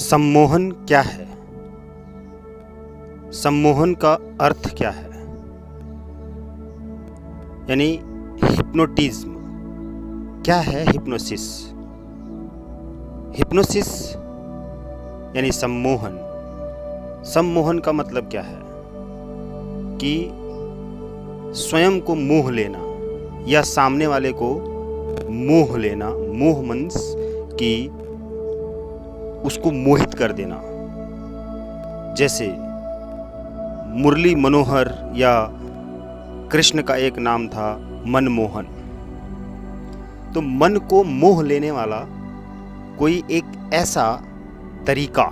सम्मोहन क्या है? सम्मोहन का अर्थ क्या है? यानी हिप्नोटिज्म क्या है? हिप्नोसिस यानी सम्मोहन। सम्मोहन का मतलब क्या है कि स्वयं को मोह लेना या सामने वाले को मोह लेना। मोह मीन्स कि उसको मोहित कर देना। जैसे मुरली मनोहर या कृष्ण का एक नाम था मनमोहन। तो मन को मोह लेने वाला कोई एक ऐसा तरीका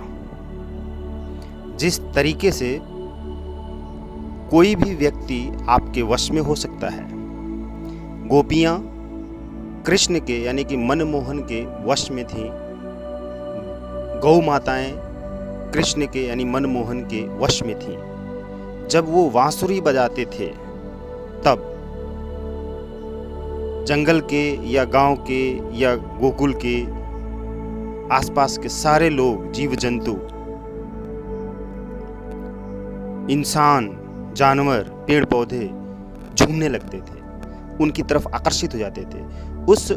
जिस तरीके से कोई भी व्यक्ति आपके वश में हो सकता है। गोपियां कृष्ण के यानी कि मनमोहन के वश में थीं। गौ माताएं कृष्ण के यानी मनमोहन के वश में थीं। जब वो बांसुरी बजाते थे तब जंगल के या गांव के या गोकुल के आसपास के सारे लोग, जीव जंतु, इंसान, जानवर, पेड़ पौधे झूमने लगते थे, उनकी तरफ आकर्षित हो जाते थे। उस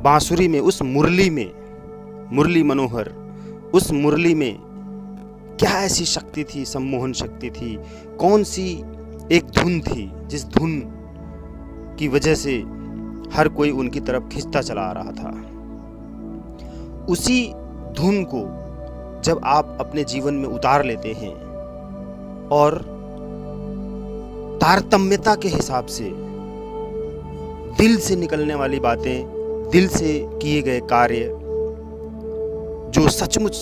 बांसुरी में, उस मुरली में, मुरली मनोहर, उस मुरली में क्या ऐसी शक्ति थी, सम्मोहन शक्ति थी? कौन सी एक धुन थी जिस धुन की वजह से हर कोई उनकी तरफ खिंचता चला आ रहा था? उसी धुन को जब आप अपने जीवन में उतार लेते हैं और तारतम्यता के हिसाब से दिल से निकलने वाली बातें, दिल से किए गए कार्य जो सचमुच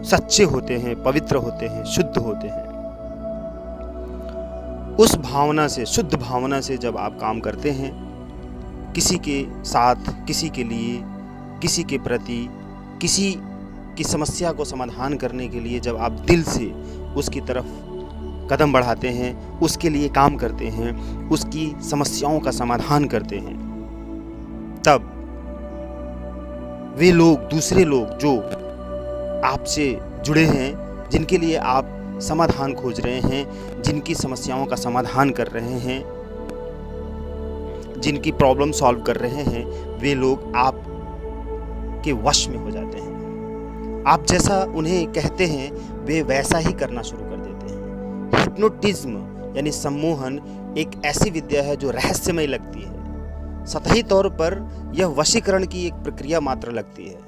सच्चे होते हैं, पवित्र होते हैं, शुद्ध होते हैं, उस भावना से, शुद्ध भावना से जब आप काम करते हैं, किसी के साथ, किसी के लिए, किसी के प्रति, किसी की समस्या को समाधान करने के लिए जब आप दिल से उसकी तरफ कदम बढ़ाते हैं, उसके लिए काम करते हैं, उसकी समस्याओं का समाधान करते हैं, तब वे लोग, दूसरे लोग जो आपसे जुड़े हैं, जिनके लिए आप समाधान खोज रहे हैं, जिनकी समस्याओं का समाधान कर रहे हैं, जिनकी प्रॉब्लम सॉल्व कर रहे हैं, वे लोग आप के वश में हो जाते हैं। आप जैसा उन्हें कहते हैं वे वैसा ही करना शुरू कर देते हैं। हिप्नोटिज्म यानी सम्मोहन एक ऐसी विद्या है जो रहस्यमय लगती है। सतही तौर पर यह वशीकरण की एक प्रक्रिया मात्र लगती है,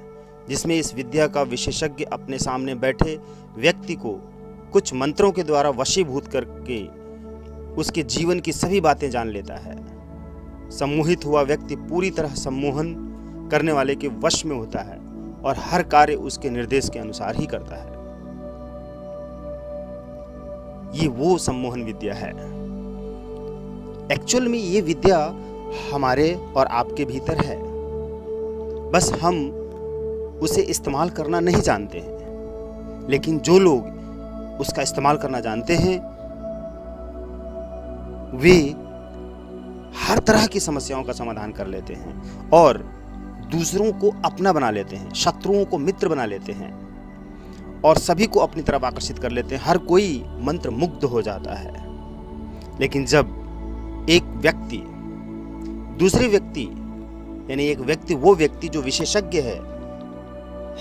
जिसमें इस विद्या का विशेषज्ञ अपने सामने बैठे व्यक्ति को कुछ मंत्रों के द्वारा वशीभूत करके उसके जीवन की सभी बातें जान लेता है। सम्मोहित हुआ व्यक्ति पूरी तरह सम्मोहन करने वाले के वश में होता है और हर कार्य उसके निर्देश के अनुसार ही करता है। ये वो सम्मोहन विद्या है। एक्चुअल में ये विद्या हमारे और आपके भीतर है, बस हम उसे इस्तेमाल करना नहीं जानते हैं। लेकिन जो लोग उसका इस्तेमाल करना जानते हैं वे हर तरह की समस्याओं का समाधान कर लेते हैं और दूसरों को अपना बना लेते हैं, शत्रुओं को मित्र बना लेते हैं और सभी को अपनी तरफ आकर्षित कर लेते हैं। हर कोई मंत्र मुग्ध हो जाता है। लेकिन जब एक व्यक्ति दूसरे व्यक्ति यानी एक व्यक्ति, वो व्यक्ति जो विशेषज्ञ है,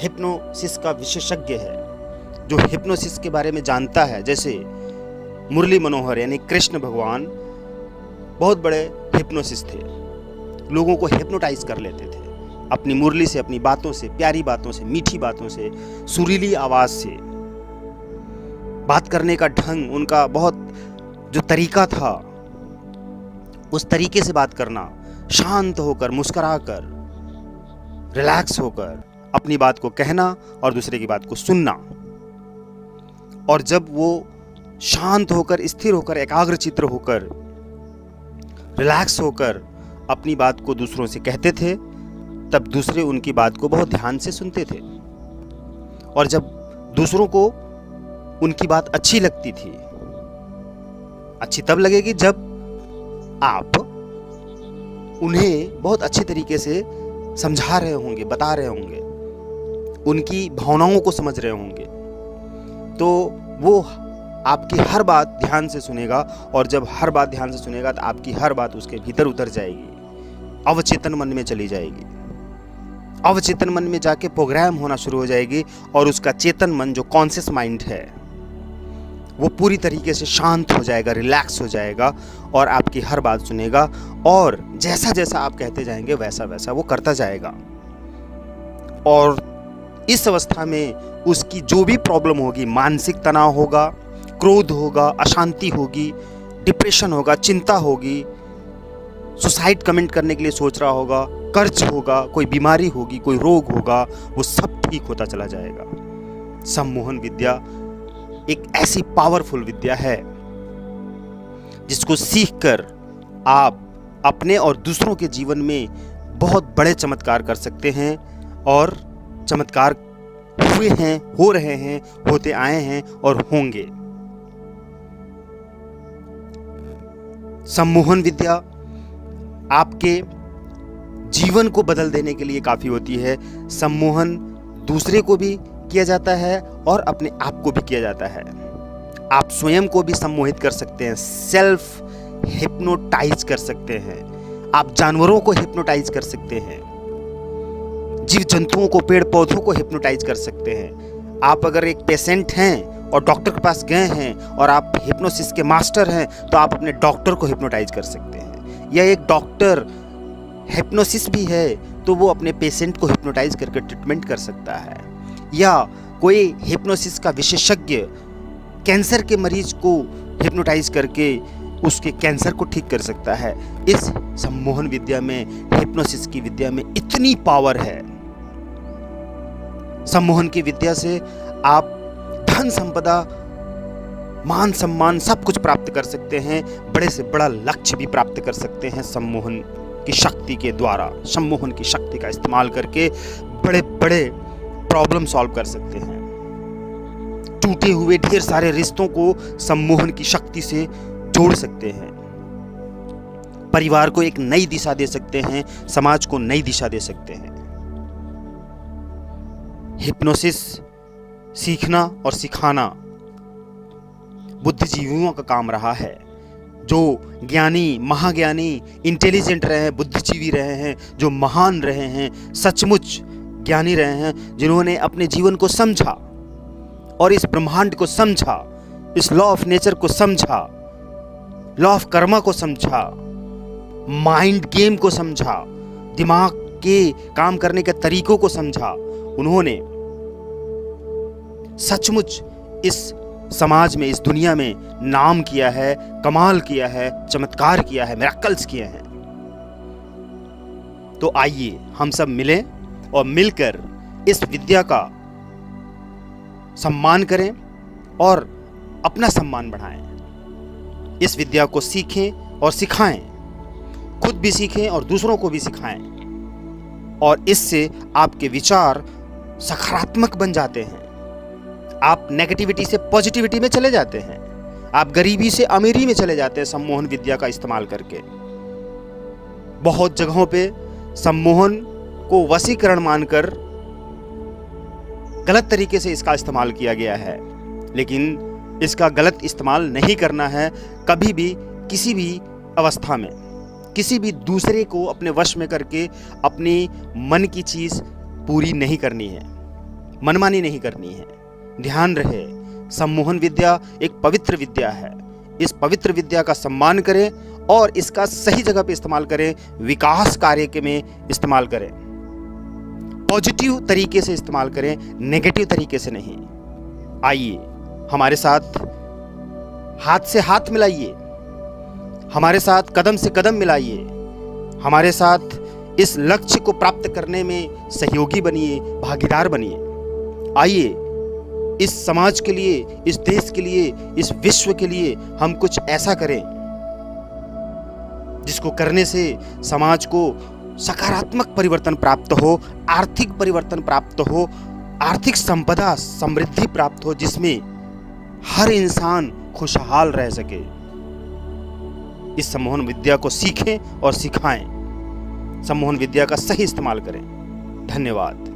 हिप्नोसिस का विशेषज्ञ है, जो हिप्नोसिस के बारे में जानता है, जैसे मुरली मनोहर यानी कृष्ण भगवान बहुत बड़े हिप्नोसिस थे, लोगों को हिप्नोटाइज कर लेते थे अपनी मुरली से, अपनी बातों से, प्यारी बातों से, मीठी बातों से, सुरीली आवाज से। बात करने का ढंग उनका बहुत जो तरीका था, उस तरीके से बात करना, शांत होकर, मुस्कुराकर, रिलैक्स होकर अपनी बात को कहना और दूसरे की बात को सुनना। और जब वो शांत होकर, स्थिर होकर, एकाग्रचित्त होकर, रिलैक्स होकर अपनी बात को दूसरों से कहते थे, तब दूसरे उनकी बात को बहुत ध्यान से सुनते थे। और जब दूसरों को उनकी बात अच्छी लगती थी, अच्छी तब लगेगी जब आप उन्हें बहुत अच्छे तरीके से समझा रहे होंगे, बता रहे होंगे, उनकी भावनाओं को समझ रहे होंगे, तो वो आपकी हर बात ध्यान से सुनेगा, और जब हर बात ध्यान से सुनेगा तो आपकी हर बात उसके भीतर उतर जाएगी, अवचेतन मन में चली जाएगी। अवचेतन मन में जाके प्रोग्राम होना शुरू हो जाएगी, और उसका चेतन मन जो कॉन्शियस माइंड है वो पूरी तरीके से शांत हो जाएगा, रिलैक्स हो जाएगा, और आपकी हर बात सुनेगा, और जैसा जैसा आप कहते जाएंगे वैसा वैसा वो करता जाएगा। और इस अवस्था में उसकी जो भी प्रॉब्लम होगी, मानसिक तनाव होगा, क्रोध होगा, अशांति होगी, डिप्रेशन होगा, चिंता होगी, सुसाइड कमेंट करने के लिए सोच रहा होगा, कर्ज होगा, कोई बीमारी होगी, कोई रोग होगा, वो सब ठीक होता चला जाएगा। सम्मोहन विद्या एक ऐसी पावरफुल विद्या है जिसको सीखकर आप अपने और दूसरों के जीवन में बहुत बड़े चमत्कार कर सकते हैं, और चमत्कार हुए हैं, हो रहे हैं, होते आए हैं और होंगे। सम्मोहन विद्या आपके जीवन को बदल देने के लिए काफ़ी होती है। सम्मोहन दूसरे को भी किया जाता है और अपने आप को भी किया जाता है। आप स्वयं को भी सम्मोहित कर सकते हैं, सेल्फ हिप्नोटाइज कर सकते हैं। आप जानवरों को हिप्नोटाइज कर सकते हैं, जीव जंतुओं को, पेड़ पौधों को हिप्नोटाइज कर सकते हैं। आप अगर एक पेशेंट हैं और डॉक्टर के पास गए हैं और आप हिप्नोसिस के मास्टर हैं, तो आप अपने डॉक्टर को हिप्नोटाइज कर सकते हैं। या एक डॉक्टर हिप्नोसिस भी है तो वो अपने पेशेंट को हिप्नोटाइज करके ट्रीटमेंट कर सकता है। या कोई हिप्नोसिस का विशेषज्ञ कैंसर के मरीज को हिप्नोटाइज करके उसके कैंसर को ठीक कर सकता है। इस सम्मोहन विद्या में, हिप्नोसिस की विद्या में इतनी पावर है। सम्मोहन की विद्या से आप धन संपदा, मान सम्मान सब कुछ प्राप्त कर सकते हैं, बड़े से बड़ा लक्ष्य भी प्राप्त कर सकते हैं। सम्मोहन की शक्ति के द्वारा, सम्मोहन की शक्ति का इस्तेमाल करके बड़े बड़े प्रॉब्लम सॉल्व कर सकते हैं। टूटे हुए ढेर सारे रिश्तों को सम्मोहन की शक्ति से जोड़ सकते हैं। परिवार को एक नई दिशा दे सकते हैं, समाज को नई दिशा दे सकते हैं। हिप्नोसिस सीखना और सिखाना बुद्धिजीवियों का काम रहा है। जो ज्ञानी, महाज्ञानी, इंटेलिजेंट रहे हैं, बुद्धिजीवी रहे हैं, जो महान रहे हैं, सचमुच ज्ञानी रहे हैं, जिन्होंने अपने जीवन को समझा और इस ब्रह्मांड को समझा, इस लॉ ऑफ नेचर को समझा, लॉ ऑफ कर्मा को समझा, माइंड गेम को समझा, दिमाग के काम करने के तरीकों को समझा, उन्होंने सचमुच इस समाज में, इस दुनिया में नाम किया है, कमाल किया है, चमत्कार किया है, मिरेकल्स किए हैं। तो आइए हम सब मिलें और मिलकर इस विद्या का सम्मान करें और अपना सम्मान बढ़ाएं। इस विद्या को सीखें और सिखाएं, खुद भी सीखें और दूसरों को भी सिखाएं, और इससे आपके विचार सकारात्मक बन जाते हैं। आप नेगेटिविटी से पॉजिटिविटी में चले जाते हैं, आप गरीबी से अमीरी में चले जाते हैं सम्मोहन विद्या का इस्तेमाल करके। बहुत जगहों पे सम्मोहन को वशीकरण मानकर गलत तरीके से इसका इस्तेमाल किया गया है, लेकिन इसका गलत इस्तेमाल नहीं करना है कभी भी, किसी भी अवस्था में। किसी भी दूसरे को अपने वश में करके अपनी मन की चीज़ पूरी नहीं करनी है, मनमानी नहीं करनी है। ध्यान रहे, सम्मोहन विद्या एक पवित्र विद्या है। इस पवित्र विद्या का सम्मान करें और इसका सही जगह पे इस्तेमाल करें, विकास कार्य के में इस्तेमाल करें, पॉजिटिव तरीके से इस्तेमाल करें, नेगेटिव तरीके से नहीं। आइए हमारे साथ हाथ से हाथ मिलाइए, हमारे साथ कदम से कदम मिलाइए, हमारे साथ इस लक्ष्य को प्राप्त करने में सहयोगी बनिए, भागीदार बनिए। आइए इस समाज के लिए, इस देश के लिए, इस विश्व के लिए हम कुछ ऐसा करें जिसको करने से समाज को सकारात्मक परिवर्तन प्राप्त हो, आर्थिक परिवर्तन प्राप्त हो, आर्थिक संपदा, समृद्धि प्राप्त हो, जिसमें हर इंसान खुशहाल रह सके। इस सम्मोहन विद्या को सीखें और सिखाएं, सम्मोहन विद्या का सही इस्तेमाल करें। धन्यवाद।